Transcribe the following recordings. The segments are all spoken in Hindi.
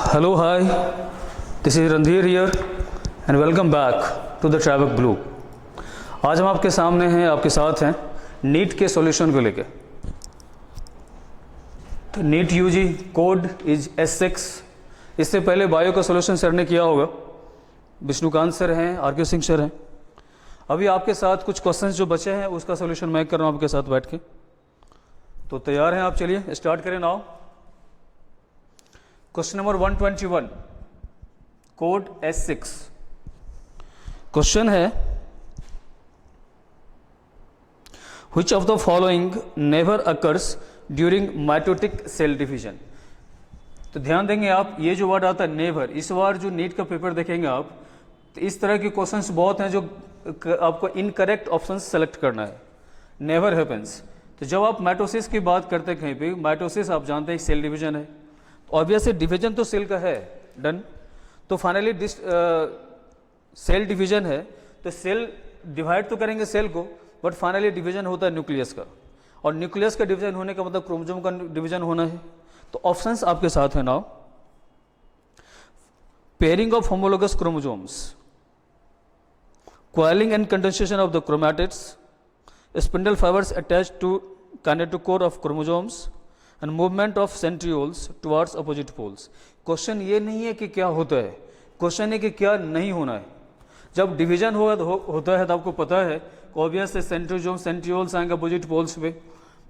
Hello, hi. This is Randhir here and welcome back to the Traffic Blue. आज हम आपके सामने हैं, आपके साथ हैं नीट के सॉल्यूशन को लेके। तो NEET UG code is S6। इससे पहले बायो का सॉल्यूशन सर ने किया होगा, विष्णुकांत सर हैं, आर.के. सिंह सर हैं। अभी आपके साथ कुछ क्वेश्चंस जो बचे हैं उसका सॉल्यूशन मैं कर रहा हूँ आपके साथ बैठ के। तो तैयार हैं आप? चलिए स्टार्ट करें now. Question number 121, code S6। Question है, which of the following never occurs during mitotic cell division? तो ध्यान देंगे आप, ये जो वर्ड आता है नेवर, इस बार जो नीट का पेपर देखेंगे आप तो इस तरह के क्वेश्चंस बहुत हैं जो आपको इनकरेक्ट ऑप्शन सेलेक्ट करना है। Never happens. तो जब आप माइटोसिस की बात करते हैं कहीं पे, माइटोसिस आप जानते हैं सेल डिवीजन है, ऑब्वियसली डिवीजन तो सेल का है, डन। तो फाइनली सेल डिवीजन है तो सेल डिवाइड तो करेंगे सेल को, बट फाइनली डिवीजन होता है न्यूक्लियस का, और न्यूक्लियस का डिवीजन होने का मतलब क्रोमोसोम का डिवीजन होना है। तो ऑप्शंस आपके साथ है now. Pairing of homologous chromosomes, coiling and condensation of the chromatids, spindle fibers attached to kinetochore of chromosomes and movement of centrioles towards opposite poles। Question ये नहीं है कि क्या होता है, क्वेश्चन है कि क्या नहीं होना है। जब डिवीजन होता है तो आपको पता है ऑब्वियस है सेंट्रियोल्स आएंगे अपोजिट पोल्स पे,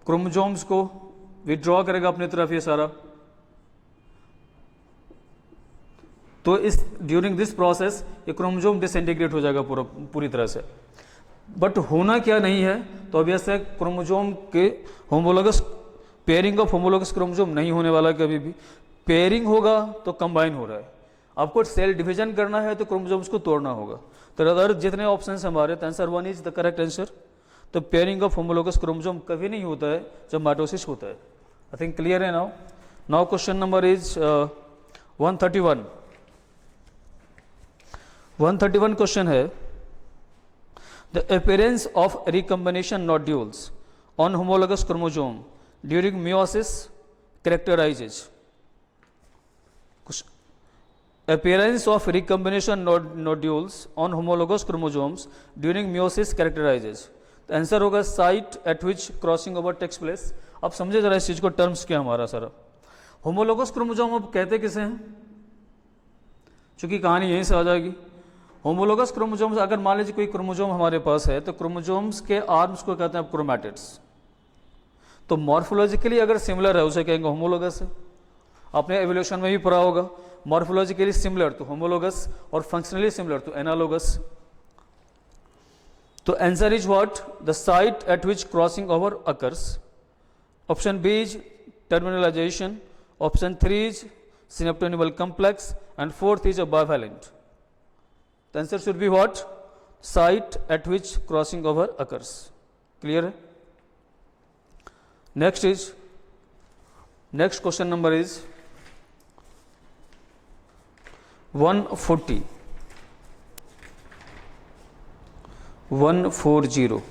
क्रोमोसोम्स को विड्रॉ करेगा अपनी तरफ ये सारा। तो इस ड्यूरिंग दिस प्रोसेस ये क्रोमोसोम डिसइंटीग्रेट हो जाएगा पूरी तरह से। बट होना क्या नहीं है, तो ऑब्वियस है क्रोमोसोम के homologous, pairing of homologous chromosome नहीं होने वाला कभी भी। पेयरिंग होगा तो कंबाइन हो रहा है, आपको सेल डिवीजन करना है तो क्रोमोसोम्स को तोड़ना होगा। तो अदर जितने ऑप्शंस हमारे, तो answer 1 is the correct answer. तो पेयरिंग ऑफ होमोलोगस क्रोमोसोम कभी नहीं होता है जब माइटोसिस होता है। आई थिंक क्लियर है now. Now question number is 131। 131 question है, the appearance of recombination nodules on homologous chromosome during meiosis characterises. Appearance of recombination nodules on homologous chromosomes during meiosis characterizes। तो आंसर होगा site at which crossing over takes place. आप समझे जरा इस चीज को, टर्म्स क्या हमारा सारा। होमोलोगस क्रोमोसोम अब कहते किसे हैं, चूंकि कहानी यहीं से आ जाएगी। होमोलोगस क्रोमोसोम्स, अगर मान लीजिए कोई क्रोमोसोम हमारे पास है तो क्रोमोसोम्स के आर्म्स को कहते हैं क्रोमैटिड्स। तो मॉर्फोलॉजिकली अगर सिमिलर है उसे कहेंगे होमोलोगस है। आपने एवोल्यूशन में भी पढ़ा होगा, मॉर्फोलॉजिकली सिमिलर तो होमोलोगस और फंक्शनली सिमिलर तो एनालोगस। तो answer is what, the site at which crossing over occurs. Option B is terminalisation, option 3 is synaptonemal complex and 4th is a bivalent. The answer should be what, site at which crossing over occurs. Clear है? Next question number is 140। 140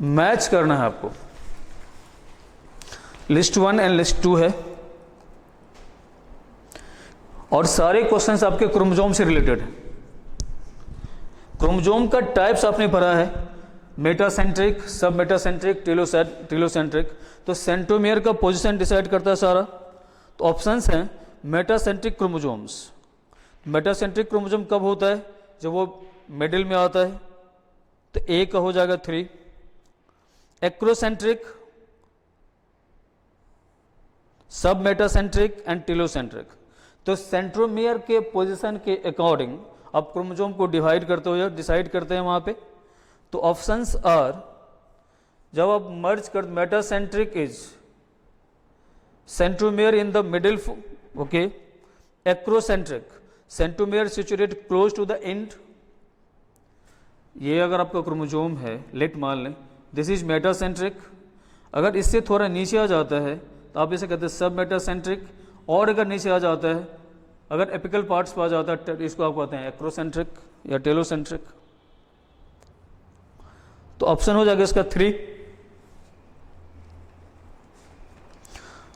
match करना है आपको। लिस्ट 1 एंड लिस्ट 2 है और सारे क्वेश्चंस आपके क्रोमोसोम से रिलेटेड है। क्रोमोसोम का टाइप्स आपने पढ़ा है, मेटासेंट्रिक, सब मेटासेंट्रिक, टेलोसेंट्रिक। तो सेंट्रोमियर का पोजीशन डिसाइड करता है सारा। तो ऑप्शंस हैं मेटासेंट्रिक क्रोमोसोम्स। मेटासेंट्रिक क्रोमोसोम कब होता है, जब वो मिडिल में आता है, तो ए का हो जाएगा 3। एक्रोसेंट्रिक, सब मेटासेंट्रिक एंड टेलोसेंट्रिक। तो सेंट्रोमियर के पोजीशन के अकॉर्डिंग आप क्रोमोसोम को डिवाइड करते हो या डिसाइड करते हैं वहां पे। तो ऑप्शंस आर, जब आप मर्ज कर, metacentric is centromere in the middle, okay. Acrocentric, centromere situated close to the end. ये अगर आपका क्रोमोसोम है, लेट मान लें दिस इज मेटासेंट्रिक। अगर इससे थोड़ा नीचे आ जाता है तो आप इसे कहते हैं सब मेटासेंट्रिक, और अगर नीचे आ जाता है, अगर एपिकल पार्ट्स पर आ जाता है, इसको आप कहते हैं एक्रोसेंट्रिक या टेलोसेंट्रिक। तो ऑप्शन हो जाएगा इसका 3।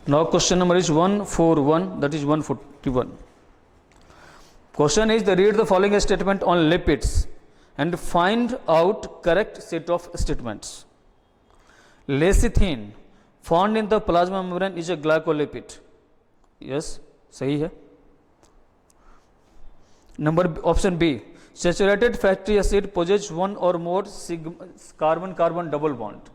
Now question number is 141, that is 141. Question is the read the following statement on lipids and find out correct set of statements. Lecithin found in the plasma membrane is a glycolipid. Yes, सही है. Number option B, saturated fatty acid possess one और more carbon carbon double bond.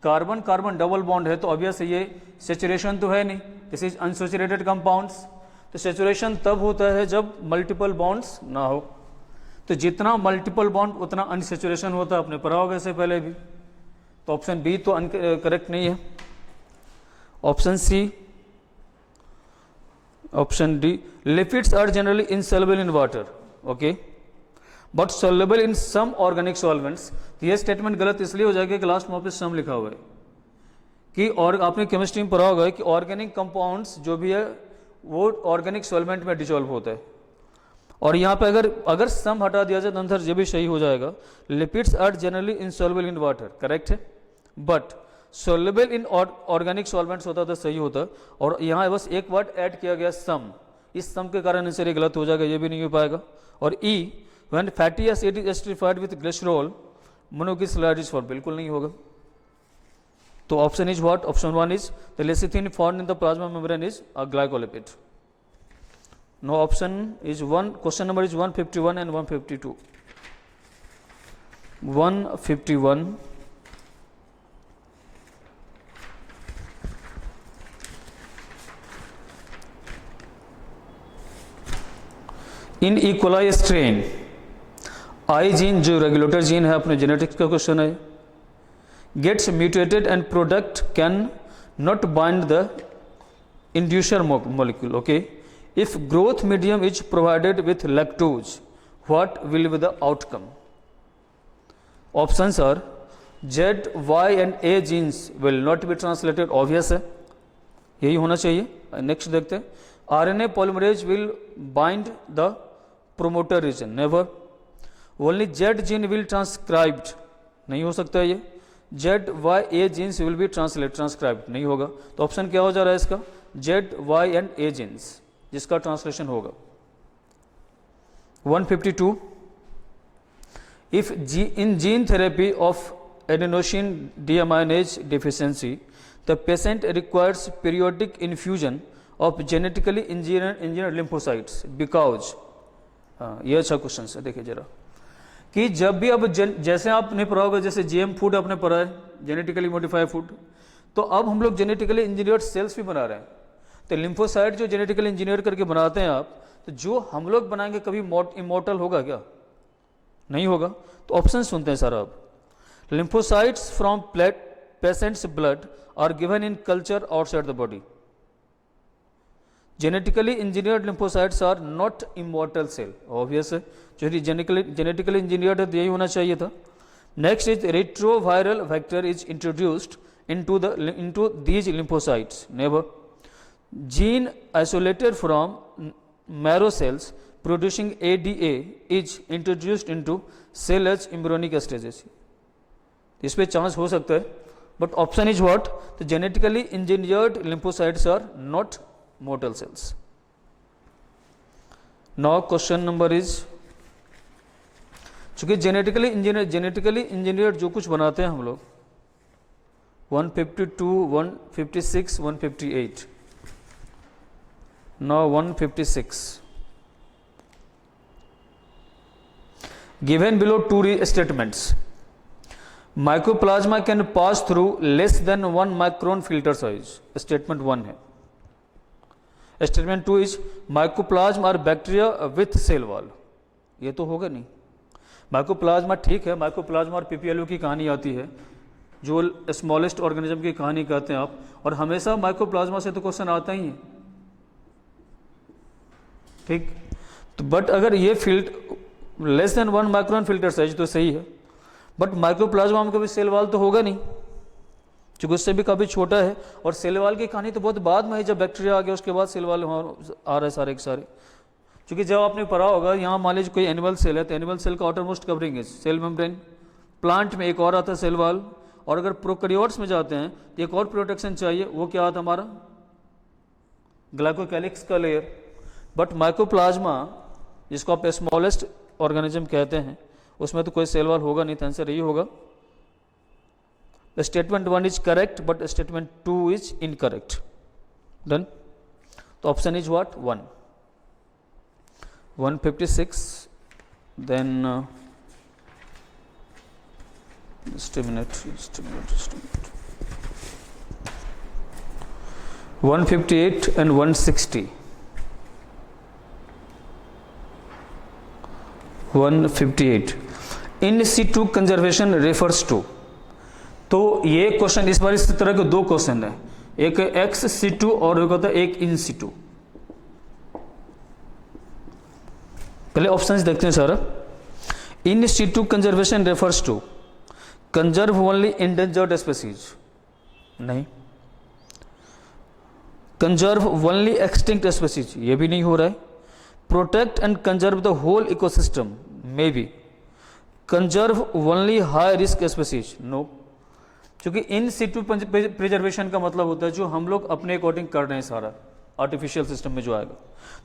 Carbon carbon double bond है तो ऑब्वियस ये सैचुरेशन तो है नहीं, दिस इज अनसैचुरेटेड कंपाउंड्स. तो सैचुरेशन तब होता है जब मल्टीपल बॉन्ड्स ना हो. तो जितना मल्टीपल बॉन्ड उतना अनसैचुरेशन होता है, आपने पढ़ा होगा इससे पहले भी. तो ऑप्शन बी तो करेक्ट नहीं है. Option C, option D, lipids are generally insoluble in water, okay, but soluble in some organic solvents. ये स्टेटमेंट गलत इसलिए हो जाएगा कि लास्ट में पे सम लिखा हुआ है कि, और आपने केमिस्ट्री में पढ़ा होगा कि ऑर्गेनिक कंपाउंड्स जो भी है वो ऑर्गेनिक सॉल्वेंट में डिसॉल्व होता है. और यहाँ पे अगर सम हटा दिया जाए तो आंसर ये भी सही हो जाएगा. Lipids are generally insoluble in water, correct है, but soluble in organic solvents होता तो सही होता. और यहाँ बस एक वर्ड ऐड किया गया सम, इस सम के कारण आंसर ये गलत हो जाएगा, ये भी नहीं हो पाएगा. और E, when fatty acid is esterified with glycerol monoxide is form, बिल्कुल नहीं होगा. तो option is what, option one is the lecithin found in the plasma membrane is a glycolipid. No option is one. Question number is 151 and 152. 151. In E coli strain, I gene जो रेगुलेटर जीन है, अपने जेनेटिक्स का क्वेश्चन है, gets mutated and product can not bind the inducer molecule, okay. If growth medium is provided with lactose, what will be the outcome. Options are Z, Y and A genes will not be translated, obvious है, यही होना चाहिए. नेक्स्ट देखते हैं. RNA polymerase will bind the promoter region, never. Only Z gene will transcribed, नहीं हो सकता ये. Z, Y, A genes will be transcribed, नहीं होगा. तो ऑप्शन क्या हो जा रहा है इसका, Z, Y and A genes, जिसका ट्रांसलेशन होगा. 152. If in gene therapy of adenosine deaminase deficiency, the patient requires periodic infusion of genetically engineered lymphocytes because, ये अच्छा क्वेश्चन है. देखिए जरा कि जब भी अब जैसे आपने पढ़ा होगा, जैसे GM फूड आपने पढ़ा है, जेनेटिकली मॉडिफाइड फूड, तो अब हम लोग जेनेटिकली इंजीनियर्ड सेल्स भी बना रहे हैं. तो लिम्फोसाइट जो जेनेटिकली इंजीनियर करके बनाते हैं आप, तो जो हम लोग बनाएंगे कभी इमॉर्टल होगा क्या, नहीं होगा. तो ऑप्शन सुनते हैं सर आप. Lymphocytes from patients blood are given in culture outside the body. Genetically engineered lymphocytes are not immortal cell, obvious है, जो जेनेटिकली इंजीनियर्ड है तो यही होना चाहिए था. Next is retroviral vector is introduced into these lymphocytes, never. Gene isolated from marrow cells producing ADA is introduced into cell as embryonic stages. इस पे चांस हो सकता है, but option is what, the genetically engineered lymphocytes are not mortal cells. Now question number is, चूंकि जेनेटिकली इंजीनियर जो कुछ बनाते हैं हम लोग, 152, 156, 158. Now 156. Given below two statements, mycoplasma can pass through less than 1 micron filter size. Statement 1 है. स्टेटमेंट 2 इज माइकोप्लाज्मा और बैक्टीरिया विथ सेल वॉल, ये तो होगा नहीं. माइकोप्लाज्मा ठीक है, माइकोप्लाज्मा और PPLO की कहानी आती है, जो स्मॉलेस्ट ऑर्गेनिज्म की कहानी कहते हैं आप, और हमेशा माइकोप्लाज्मा से तो क्वेश्चन आता ही है, ठीक. तो बट अगर ये field less than 1 micron filter size तो सही है, बट माइक्रोप्लाज्मा में कभी सेल वॉल तो होगा नहीं, क्योंकि उससे भी काफ़ी छोटा है. और सेल वॉल की कहानी तो बहुत बाद में है, जब बैक्टीरिया आ गया उसके बाद सेल वॉल आ रहा है सारे के सारे. क्योंकि जब आपने पढ़ा होगा, यहाँ मान लीजिए कोई एनिमल सेल है, तो एनिमल सेल का आउटरमोस्ट कवरिंग है सेल मेम्ब्रेन. प्लांट में एक और आता है सेल वॉल, और अगर प्रोकैरियोट्स में जाते हैं तो एक और प्रोटेक्शन चाहिए, वो क्या आता है हमारा ग्लाइकोकैलिक्स का लेयर. बट माइकोप्लाज्मा जिसको आप स्मॉलेस्ट ऑर्गेनिज्म कहते हैं, उसमें तो कोई सेल वॉल होगा नहीं, तो आंसर यही होगा। Statement 1 is correct but statement 2 is incorrect. Done. तो option is what 1। 156 then just a minute 158 and 160 158 in situ conservation refers to. तो ये क्वेश्चन इस बार इस तरह के दो क्वेश्चन है, एक एक्स situ और एक होता है एक इन situ। पहले ऑप्शंस देखते हैं sir. In situ conservation refers to conserve only endangered species, नहीं। कंजर्व ओनली एक्सटिंक्ट स्पीसीज, ये भी नहीं हो रहा है। Protect and conserve the whole ecosystem, maybe. Conserve only high risk species, no. क्योंकि इन situ प्रिजर्वेशन का मतलब होता है जो हम लोग अपने अकॉर्डिंग कर रहे हैं सारा आर्टिफिशियल सिस्टम में जो आएगा।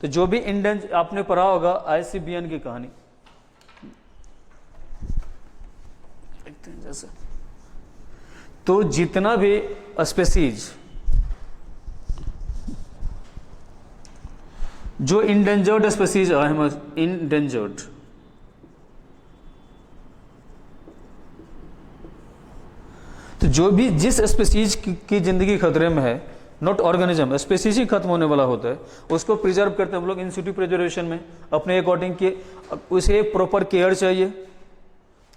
तो जो भी इंडेंजर आपने पढ़ा होगा ICBN की कहानी जैसे, तो जितना भी स्पीसीज जो इंडेंजर्ड स्पीसीज है, इंडेंजर्ड, तो जो भी जिस स्पीसीज की जिंदगी खतरे में है, नॉट ऑर्गेनिज्म, स्पीसीज ही खत्म होने वाला होता है, उसको प्रिजर्व करते हैं हम लोग इन situ प्रिजर्वेशन में अपने अकॉर्डिंग के। उसे प्रॉपर केयर चाहिए।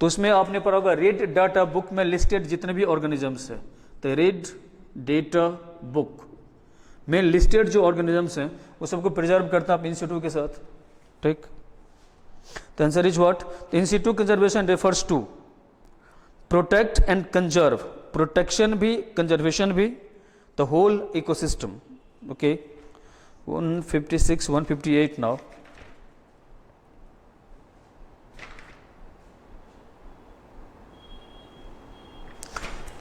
तो उसमें आपने पढ़ा होगा रेड डाटा बुक में लिस्टेड जितने भी ऑर्गेनिजम्स है, तो रेड डेटा बुक में लिस्टेड जो ऑर्गेनिजम्स हैं वो सबको प्रिजर्व करता है आप इन situ के साथ, ठीक। तो answer is what, in situ conservation refers to protect and conserve, protection भी कंजर्वेशन भी, the whole ecosystem. Okay 156 158 now.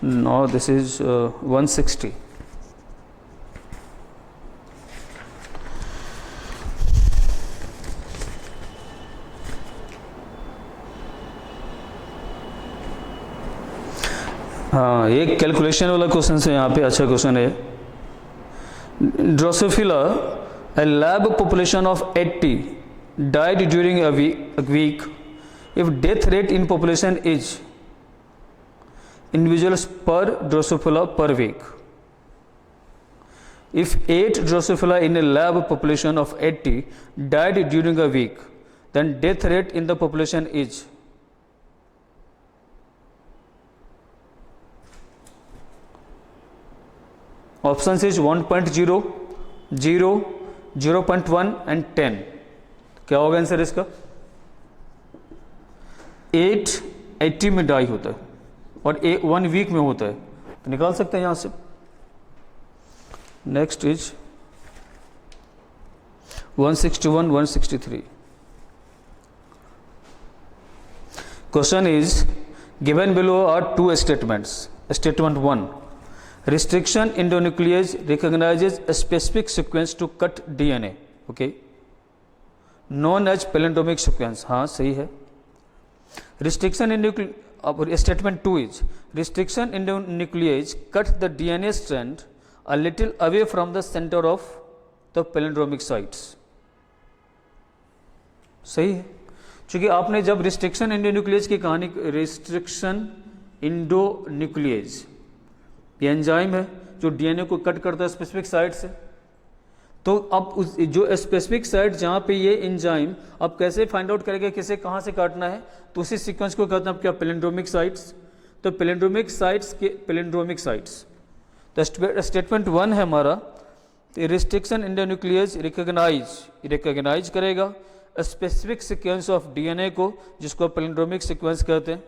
Now this is 160. हाँ, एक कैलकुलेशन वाला क्वेश्चन है यहाँ पे, अच्छा क्वेश्चन है। Drosophila a lab population of 80 died during a week if death rate in population is individuals per Drosophila per week. If 8 Drosophila in a lab population of 80 died during a week, then death rate in the population is options is 1.0, 0, 0.1 and 10। क्या होगा आंसर इसका? 8 80 में डाई होता है और 1 वीक में होता है, तो निकाल सकते हैं यहां से। Next is 161 163। Question is given below are 2 statements. Statement 1, restriction endonuclease recognises a specific sequence to cut DNA, okay, known as palindromic sequence। हाँ सही है। Restriction statement 2 is restriction endonuclease cut the DNA strand a little away from the center of the palindromic sites। सही है, क्योंकि आपने जब रिस्ट्रिक्शन एंडोन्यूक्लियेज की कहानी, रिस्ट्रिक्शन एंडोन्यूक्लियेज ये एंजाइम है जो DNA को कट करता है स्पेसिफिक साइट से। तो अब उस जो स्पेसिफिक साइट जहाँ पे ये एंजाइम, अब कैसे फाइंड आउट करेगा किसे कहाँ से काटना है, तो उसी सीक्वेंस को कहते हैं क्या, पैलिंड्रोमिक साइट्स। तो पैलिंड्रोमिक साइट्स के पैलिंड्रोमिक साइट्स, तो स्टेटमेंट 1 है हमारा, रिस्ट्रिक्शन एंडोन्यूक्लियेज रिकॉग्नाइज करेगा स्पेसिफिक सीक्वेंस ऑफ DNA को, जिसको पैलिंड्रोमिक सीक्वेंस कहते हैं।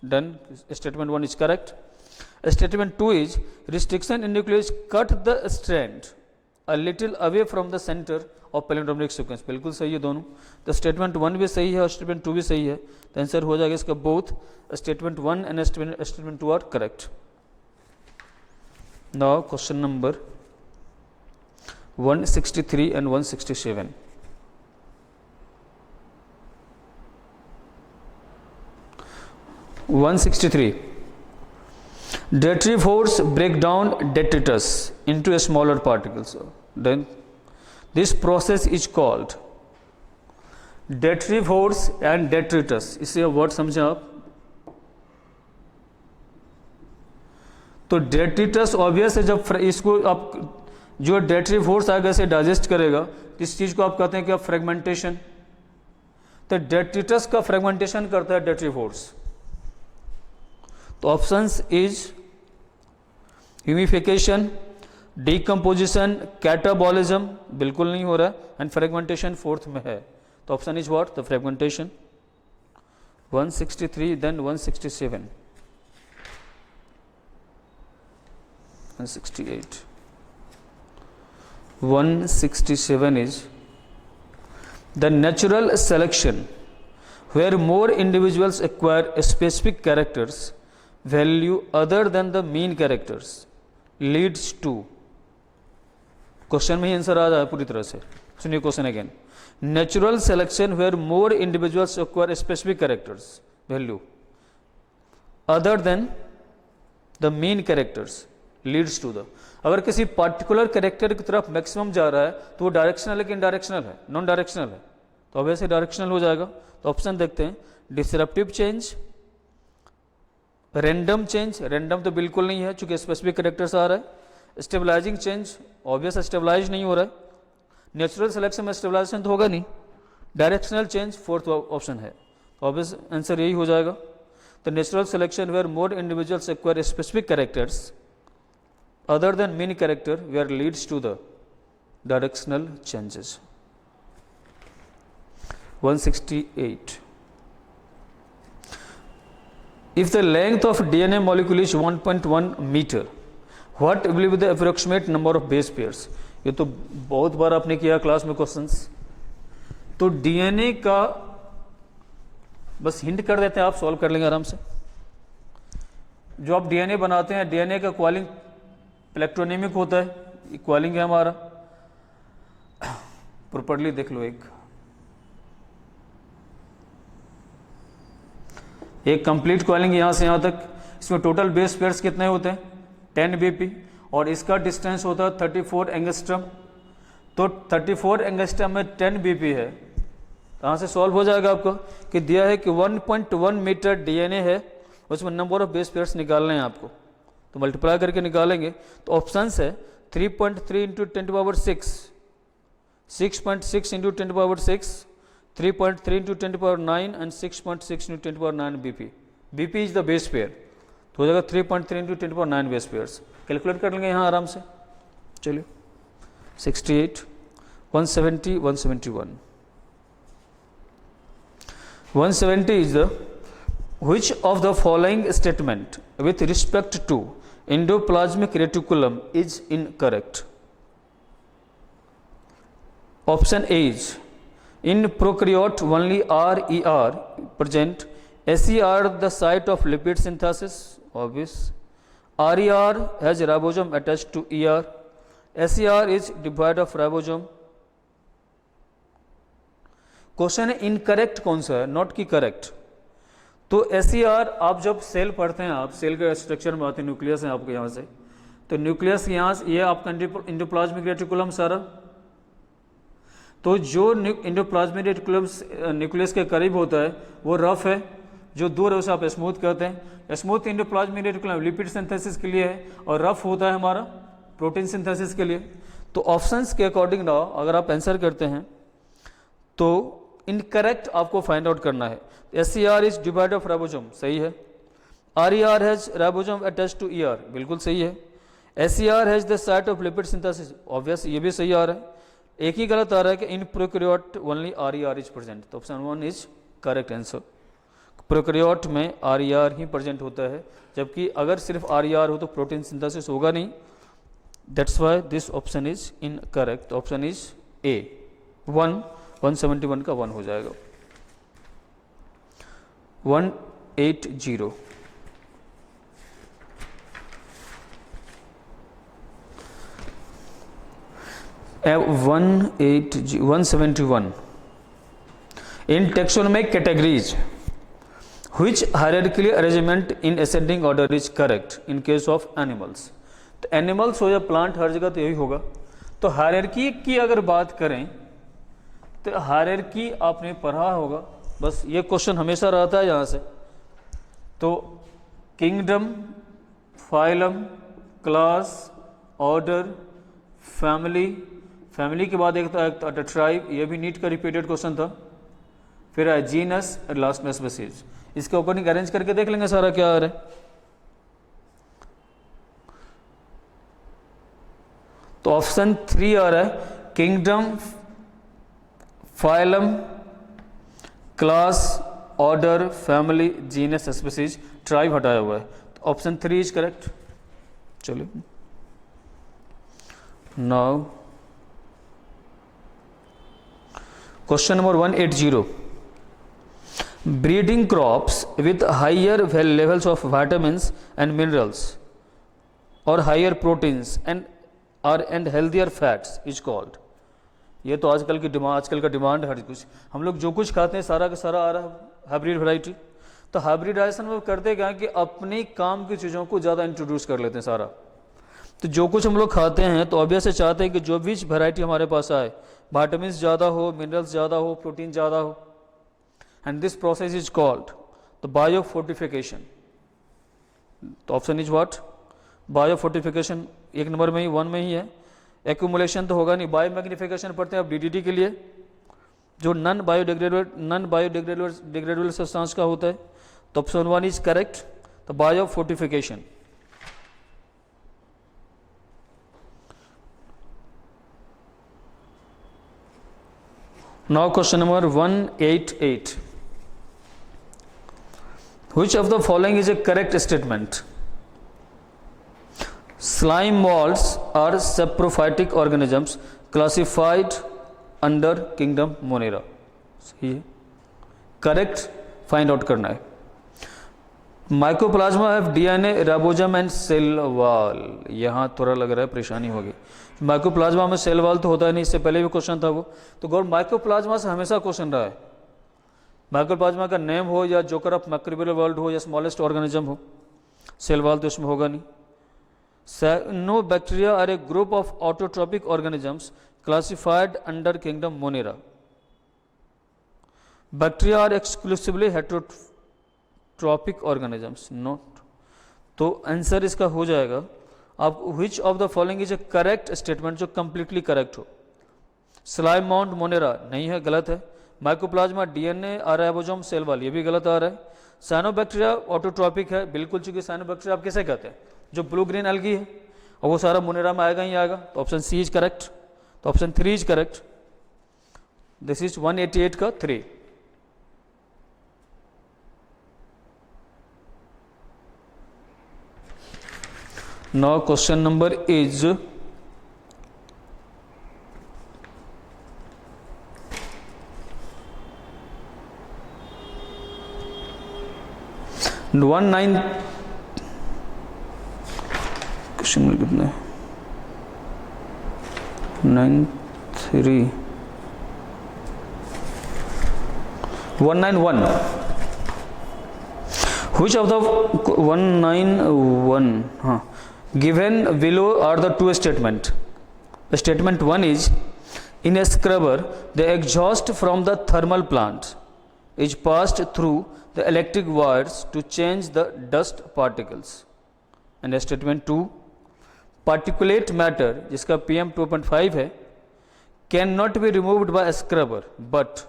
Done, statement 1 is correct. Statement 2 is restriction nucleus cut the strand a little away from the center of palindromic sequence। बिल्कुल सही है दोनों। तो स्टेटमेंट 1 भी सही है और स्टेटमेंट 2 भी सही है, तो आंसर हो जाएगा इसका both statement 1 and statement 2 are correct. Now question number 163 and 167। 163. Dietrich force break down detritus into smaller particles. Then this process is called Dietrich force and detritus. इससे वर्ड समझें आप. तो डेट्रिटस ऑब्वियस है, जब इसको आप जो डेट्री फोर्स आगे से डाइजेस्ट करेगा, इस चीज को आप कहते हैं कि फ्रेगमेंटेशन. तो डेट्रिटस का फ्रेगमेंटेशन करता है डेट्री फोर्स. तो options is humification, decomposition, catabolism बिल्कुल नहीं हो रहा है, एंड फ्रेगमेंटेशन फोर्थ में है. तो option is what? The fragmentation. 163. Then 167, 168. 167 is the natural selection where more individuals acquire specific characters value other than the mean characters leads to. Question में ही आंसर आ रहा है पूरी तरह से. सुनिए question again. Natural selection where more individuals acquire specific characters value other than the mean characters leads to the. अगर किसी पार्टिकुलर कैरेक्टर की तरफ मैक्सिमम जा रहा है तो वो डायरेक्शनल है कि इनडायरेक्शनल है? नॉन डायरेक्शनल है, तो ऑब्वियसली डायरेक्शनल हो जाएगा. तो ऑप्शन देखते हैं. Disruptive change, random change, random तो बिल्कुल नहीं है चूंकि स्पेसिफिक कैरेक्टर से आ रहा है. स्टेबलाइजिंग चेंज, ऑब्वियस स्टेबलाइज नहीं हो रहा है. नेचुरल सिलेक्शन में स्टेबलाइजेशन तो होगा नहीं. डायरेक्शनल चेंज फोर्थ ऑप्शन है, ऑब्वियस आंसर यही हो जाएगा. तो natural selection where more individuals acquire specific characters other than mean character where leads to the directional changes. 168. If the length of DNA molecule is 1.1 meter, what will be the approximate number of base pairs? ये तो बहुत बार आपने किया क्लास में क्वेश्चंस. तो डीएनए का बस हिंट कर देते हैं, आप सॉल्व कर लेंगे आराम से. जो आप डीएनए बनाते हैं, डीएनए का क्वालिंग इलेक्ट्रोनिमिक होता है. इक्वालिंग है हमारा. प्रॉपर्ली देख लो. एक कंप्लीट क्वालिंग यहां से यहां तक. इसमें टोटल बेस पेयर्स कितने होते हैं? 10 BP, और इसका डिस्टेंस होता है 34 एंगस्ट्रम. तो 34 एंगस्ट्रम में 10 BP है. कहां से सॉल्व हो जाएगा आपको कि दिया है कि 1.1 मीटर डीएनए है, उसमें नंबर ऑफ बेस पेयर्स निकालने हैं आपको. तो मल्टीप्लाई करके निकालेंगे. तो ऑप्शंस है 3.3 into 10⁻6, 6.6 into 10⁻6, 3.3 into 10⁻9 and 6.6 into 10⁻9 BP. BP is the base pair. तो हो जाएगा 3.3 इंटू 10⁻9 बेस पेयर्स. कैलकुलेट कर लेंगे यहाँ आराम से. चलिए 68, 170, 171. 170 is the which of the following statement with respect to endoplasmic reticulum is incorrect? Option A is in prokaryote only RER present. SER the site of lipid synthesis, obvious. RER has ribosome attached to ER. SER is devoid of ribosome. Question है इनकरेक्ट कौन सा है, नॉट की करेक्ट. तो SER आप जब सेल पढ़ते हैं, आप सेल के स्ट्रक्चर में आते हैं, न्यूक्लियस है आपके यहाँ से. तो न्यूक्लियस यहाँ से ये आपका एंडोप्लाज्मिक रेटिकुलम सारा. तो जो एंडोप्लाज्मिक रेटिकुलम न्यूक्लियस के करीब होता है वो रफ है, जो दूर है उसे आप स्मूथ कहते हैं. Smooth endoplasmic reticulum lipid synthesis के लिए है, और रफ होता है हमारा प्रोटीन सिंथेसिस के लिए. तो ऑप्शंस के अकॉर्डिंग ना अगर आप आंसर करते हैं तो इनकरेक्ट आपको फाइंड आउट करना है. SER is devoid of ribosome, सही है. RER has ribosome attached to ER, बिल्कुल सही है. SER has the site of lipid synthesis, obvious ये भी सही आ रहा है. एक ही गलत आ रहा है कि in prokaryote only RER is present. तो option 1 is correct answer. Prokaryote में RER ही प्रेजेंट होता है, जबकि अगर सिर्फ RER हो तो प्रोटीन सिंथेसिस होगा नहीं. That's why this option is incorrect. Option is A. 171 का 1 हो जाएगा. 180. Ab 171. In taxonomic categories, Which hierarchical arrangement in ascending order is correct in case of animals? तो एनिमल्स हो या प्लांट, हर जगह तो यही होगा। तो हायरार्की की अगर बात करें तो हायरार्की आपने पढ़ा होगा, बस ये क्वेश्चन हमेशा रहता है यहाँ से। तो kingdom, phylum, class, order, family, family के बाद एक था ट्राइब, ये भी नीट का रिपीटेड क्वेश्चन था। फिर है जीनस और लास्ट में स्पीशीज। इसके अकॉर्डिंग अरेंज करके देख लेंगे सारा क्या आ रहा है। तो ऑप्शन 3 आ रहा है kingdom, phylum, class, order, family, genus, species, tribe हटाया हुआ है। तो ऑप्शन 3 इज करेक्ट। चलिए now question number 180। Breeding crops with higher levels of vitamins and minerals और higher proteins and healthier fats is called. ये तो आजकल का डिमांड है हर कुछ। हम लोग जो कुछ खाते हैं सारा का सारा आ रहा है हाइब्रिड वैरायटी। तो हाइब्रिडाइजेशन में करते क्या कि अपनी काम की चीज़ों को ज़्यादा इंट्रोड्यूस कर लेते हैं सारा। तो जो कुछ हम लोग खाते हैं तो ऑब्वियस से चाहते हैं कि जो भी वैरायटी हमारे पास आए, विटामिन ज़्यादा हो, मिनरल्स ज़्यादा हो, प्रोटीन ज़्यादा हो। And this process is called the biofortification. तो ऑप्शन इज व्हाट? बायोफोर्टिफिकेशन। एक नंबर में ही 1 में ही है। एक्यूमुलेशन तो होगा नहीं। बायोमैग्निफिकेशन पढ़ते हैं आप डीडीटी के लिए, जो नॉन बायोडिग्रेडेबल सब्सटेंस का होता है। तो ऑप्शन 1 इज करेक्ट, तो biofortification. Now question number 188। Which of the following is a correct statement? Slime molds are saprophytic organisms classified under kingdom Monera। सही है, करेक्ट फाइंड आउट करना है। Mycoplasma have DNA, ribosome and cell wall. यहाँ थोड़ा लग रहा है परेशानी होगी। माइकोप्लाज्मा में सेल वॉल तो होता है नहीं, इससे पहले भी क्वेश्चन था वो। तो गौर माइकोप्लाज्मा से हमेशा क्वेश्चन रहा है। माइकोप्लाज्मा का नेम हो या जोकर ऑफ मैक्रोबियल वर्ल्ड हो या स्मॉलेस्ट ऑर्गेनिज्म हो, सेल वॉल तो इसमें होगा नहीं। Cyanobacteria are a group of autotrophic organisms classified under kingdom Monera। Bacteria are exclusively heterotrophic organisms, not। तो आंसर इसका हो जाएगा आप which of the following is a correct statement, जो completely correct हो। स्लाइम माउंट मोनेरा नहीं है, गलत है। Mycoplasma DNA, ribosome, cell wall, ये भी गलत आ रहा है। साइनोबैक्टीरिया ऑटोट्रॉपिक है, बिल्कुल, चूंकि साइनोबैक्टीरिया आप किसे कहते हैं? जो ब्लू ग्रीन एल्गी है, और वो सारा मोनेरा में आएगा ही आएगा। तो ऑप्शन सी इज करेक्ट, तो option 3 is correct. This is 188 का 3। Now question number is 19। Question में कितना है? 93 191। Which of the 191 हाँ given below are the two statement? Statement 1 is in a scrubber the exhaust from the thermal plant is passed through the electric wires to change the dust particles। And statement 2 particulate matter जिसका PM 2.5 है cannot be removed by a scrubber but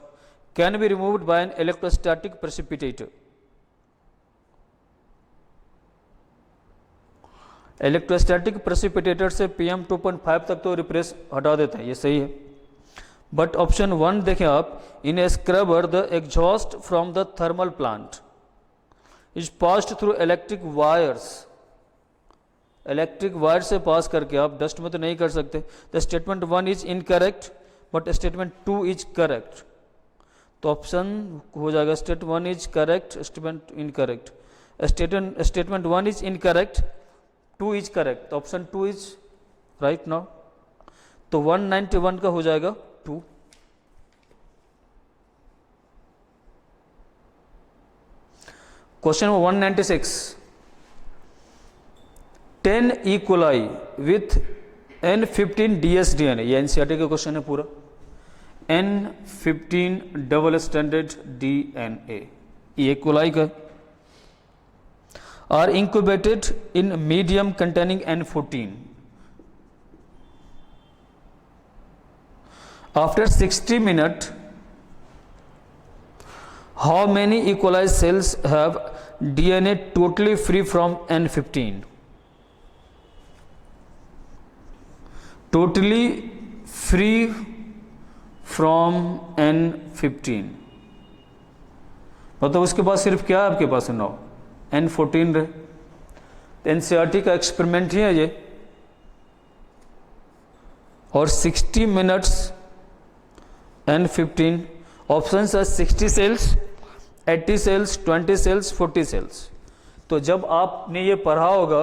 can be removed by an electrostatic precipitator। Electrostatic precipitator से PM 2.5 तक तो रिप्रेस हटा देता है, ये सही है। बट ऑप्शन 1 देखें आप, in a scrubber the exhaust from the thermal plant is passed through electric wires. Electric wire से पास करके आप डस्ट में तो नहीं कर सकते। The statement 1 is incorrect but statement 2 is correct. तो ऑप्शन हो जाएगा statement 1 is correct, statement incorrect. Statement 1 is incorrect, 2 is correct, तो ऑप्शन 2 इज राइट नाउ। तो 191 का हो जाएगा 2। Question 196, 10 E. coli with N15 dsDNA, ये एनसीईआरटी का क्वेश्चन है पूरा, N15 डबल स्टैंडर्ड DNA, ये कोलाई का, are incubated in medium containing N14. After 60 minutes, how many E. coli cells have DNA totally free from N15? Totally free from N15, मतलब उसके पास सिर्फ क्या है आपके पास, नौ, N14 रहे। तो एनसीईआरटी का एक्सपेरिमेंट ही है ये, और 60 मिनट्स N15, ऑप्शंस है 60 सेल्स, 80 सेल्स, 20 सेल्स, 40 सेल्स। तो जब आपने ये पढ़ा होगा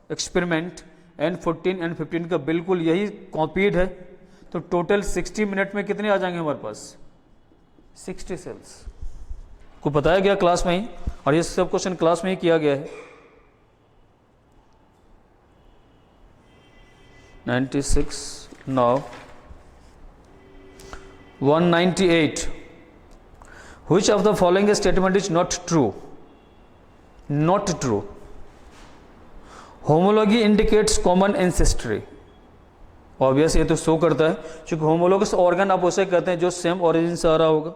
एक्सपेरिमेंट N14 N15 का बिल्कुल यही कॉपीड है, तो टोटल 60 मिनट में कितने आ जाएंगे हमारे पास, 60 सेल्स को बताया गया क्लास में ही, और ये सब क्वेश्चन क्लास में ही किया गया है। 96 now 198, which of the following statement is not true? Not true. Homology indicates common ancestry, obvious ये तो शो करता है, क्योंकि होमोलोगस ऑर्गन आप उसे कहते हैं जो सेम ओरिजिन से आ रहा होगा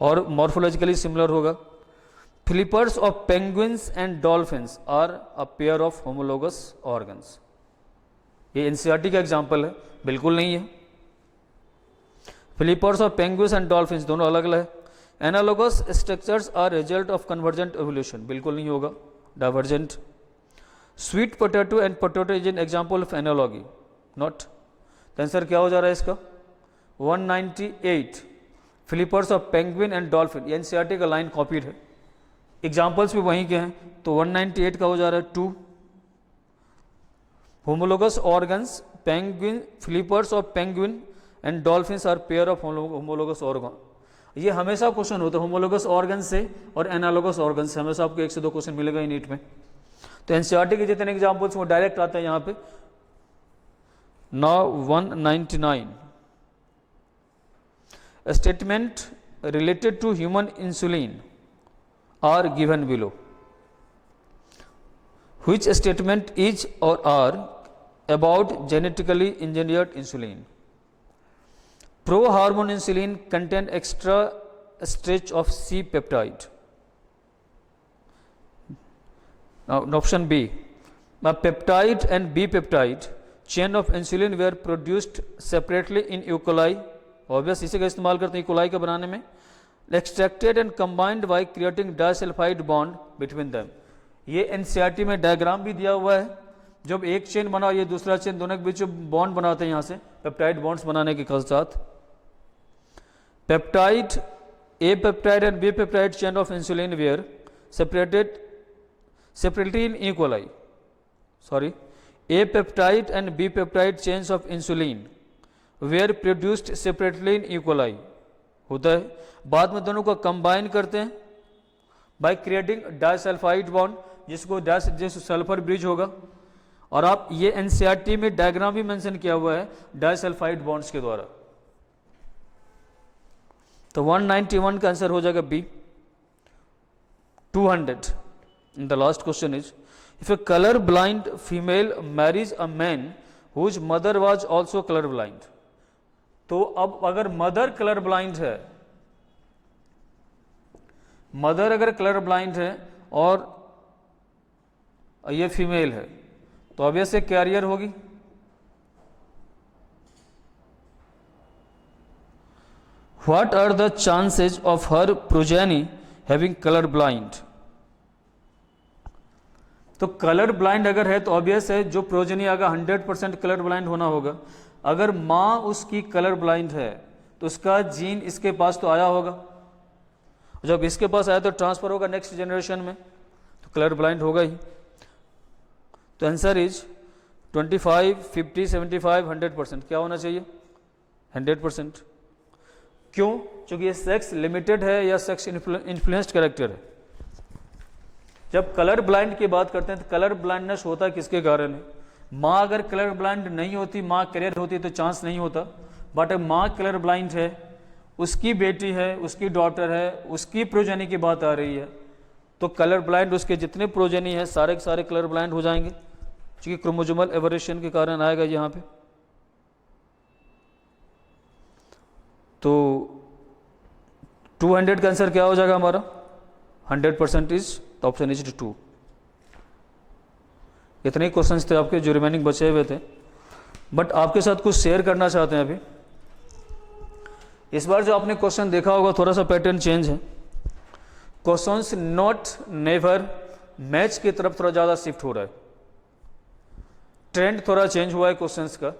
और मॉर्फोलॉजिकली सिमिलर होगा। Flippers of penguins and dolphins are a pair of homologous organs, ये एनसीईआरटी का एग्जांपल है, बिल्कुल नहीं है। Flippers of penguins and dolphins दोनों अलग अलग है। Analogous structures are result of convergent evolution, बिल्कुल नहीं होगा, divergent. Sweet potato and potato is an example of analogy, not. तो आंसर क्या हो जा रहा है इसका 198, flippers of penguin and dolphin, NCERT का लाइन कॉपीड है, एग्जाम्पल्स भी वहीं के हैं, तो 198 का हो जा रहा है 2। Homologous organs, penguin, flippers of penguin and dolphins are pair of homologous organ, ये हमेशा क्वेश्चन होता है होमोलोगस ऑर्गन से और एनालोगस ऑर्गन से, हमेशा आपको 1 से 2 क्वेश्चन मिलेगा ही नीट में। तो एनसीईआरटी के जितने एग्जाम्पल्स वो डायरेक्ट आते हैं यहाँ पे। Now 199, statement related to human insulin are given below, which statement is और are about genetically engineered insulin? Pro hormone insulin contain extra stretch of C peptide. Now, option B, a peptide and B peptide chain of insulin were produced separately in E. coli, obvious इसी का इस्तेमाल करते हैं E. coli का बनाने में, extracted and combined by creating disulfide bond between them, ये एनसीईआरटी में डायग्राम भी दिया हुआ है, जब एक चेन बना ये दूसरा चेन, दोनों के बीच बॉन्ड बनाते हैं यहाँ से पेप्टाइड बॉन्ड्स बनाने के साथ। Peptide, A peptide and B peptide chain of insulin were separately in E. coli. Sorry, A peptide and B peptide chains of insulin were produced separately in E. coli. होता है, बाद में दोनों को कंबाइन करते हैं by creating डाइसल्फाइड बॉन्ड, जिसको जैसे सल्फर ब्रिज होगा, और आप ये एनसीईआरटी में डायग्राम भी मेंशन किया हुआ है डाइसल्फाइड बॉन्ड्स के द्वारा। तो 191 का आंसर हो जाएगा B. 200, the last question is, if a color blind female marries a man whose mother was also color blind, तो अब अगर मदर कलर ब्लाइंड है, मदर अगर कलर ब्लाइंड है और ये फीमेल है, तो ऑब्वियसली कैरियर होगी। What are the chances of her progeny having color blind? तो कलर ब्लाइंड अगर है तो ऑब्वियस है जो प्रोजेनी आगा 100% कलर ब्लाइंड होना होगा। अगर माँ उसकी कलर ब्लाइंड है तो उसका जीन इसके पास तो आया होगा, जब इसके पास आया तो ट्रांसफर होगा नेक्स्ट जनरेशन में, तो कलर ब्लाइंड होगा ही। तो आंसर इज 25, 50, 75, 100%। क्या होना चाहिए? 100%। क्यों? क्योंकि ये सेक्स लिमिटेड है या सेक्स इन्फ्लुएंस्ड कैरेक्टर है। जब कलर ब्लाइंड की बात करते हैं तो कलर ब्लाइंडनेस होता किसके कारण है? माँ अगर कलर ब्लाइंड नहीं होती, माँ क्लियर होती तो चांस नहीं होता, बट माँ कलर ब्लाइंड है, उसकी बेटी है, उसकी डॉटर है, उसकी प्रोजेनी की बात आ रही है, तो कलर ब्लाइंड उसके जितने प्रोजेनी है सारे के सारे कलर ब्लाइंड हो जाएंगे, क्योंकि क्रोमोसोमल एबरेशन के कारण आएगा यहाँ पे। तो 200 का आंसर क्या हो जाएगा हमारा? 100% ऑप्शन इज 2। इतने ही क्वेश्चंस थे आपके जो रिमेनिंग बचे हुए थे, बट आपके साथ कुछ शेयर करना चाहते हैं अभी। इस बार जो आपने क्वेश्चन देखा होगा थोड़ा सा पैटर्न चेंज है, क्वेश्चंस नॉट नेवर मैच की तरफ थोड़ा ज़्यादा शिफ्ट हो रहा है, ट्रेंड थोड़ा चेंज हुआ है क्वेश्चंस का।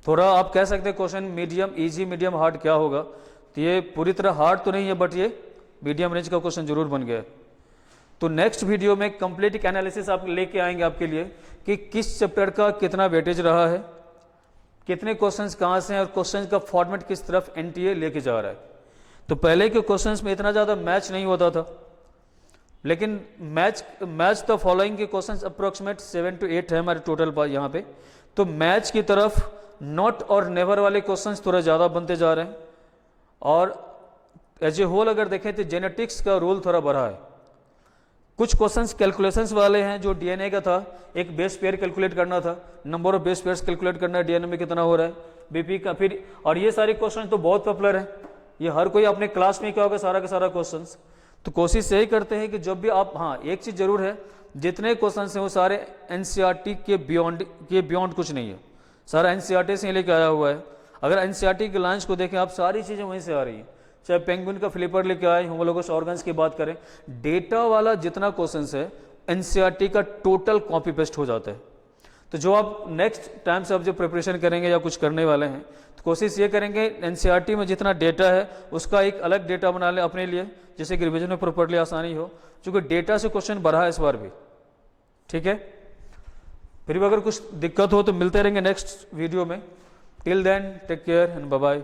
थोड़ा आप कह सकते हैं question medium easy medium hard क्या होगा, तो ये पूरी तरह हार्ड तो नहीं है, बट ये मीडियम रेंज का क्वेश्चन जरूर बन गया है। तो नेक्स्ट वीडियो में कंप्लीट एक एनालिसिस आप लेके आएंगे आपके लिए कि किस चैप्टर का कितना वेटेज रहा है, कितने क्वेश्चंस कहाँ से हैं और क्वेश्चंस का फॉर्मेट किस तरफ एनटीए लेके जा रहा है। तो पहले के क्वेश्चंस में इतना ज़्यादा मैच नहीं होता था, लेकिन मैच द फॉलोइंग के क्वेश्चंस अप्रोक्सीमेट 7 to 8 है हमारे टोटल पर यहाँ पे। तो मैच की तरफ नॉट और नेवर वाले क्वेश्चंस थोड़ा ज़्यादा बनते जा रहे हैं, और एज ए होल अगर देखें तो जेनेटिक्स का रोल थोड़ा बढ़ा है। कुछ क्वेश्चंस कैलकुलेशंस वाले हैं, जो डीएनए का था, एक बेस पेयर कैलकुलेट करना था, number of base pairs calculate करना है, डीएनए में कितना हो रहा है, बीपी का, फिर और ये सारे क्वेश्चन तो बहुत पॉपुलर है, ये हर कोई अपने क्लास में क्या होगा सारा का सारा क्वेश्चंस। तो कोशिश यही करते हैं कि जब भी आप, हाँ एक चीज़ जरूर है, जितने क्वेश्चन हैं वो सारे एनसीईआरटी के बियॉन्ड कुछ नहीं है, सारा एनसीईआरटी से लेके आया हुआ है। अगर एनसीईआरटी के लाइन्स को देखें आप, सारी चीज़ें वहीं से आ रही हैं, चाहे पेंगुइन का फ्लिपर लेके आए, होमोलोगस ऑर्गन्स की बात करें, डेटा वाला जितना क्वेश्चंस है एनसीईआरटी का टोटल कॉपी पेस्ट हो जाता है। तो जो आप नेक्स्ट टाइम से आप जो प्रिपरेशन करेंगे या कुछ करने वाले हैं, तो कोशिश ये करेंगे एनसीईआरटी में जितना डेटा है उसका एक अलग डेटा बना लें अपने लिए, जिससे कि रिविजन में प्रॉपर्ली आसानी हो, क्योंकि डेटा से क्वेश्चन बढ़ा है इस बार भी। ठीक है, फिर भी अगर कुछ दिक्कत हो तो मिलते रहेंगे नेक्स्ट वीडियो में। Till then take care and bye bye.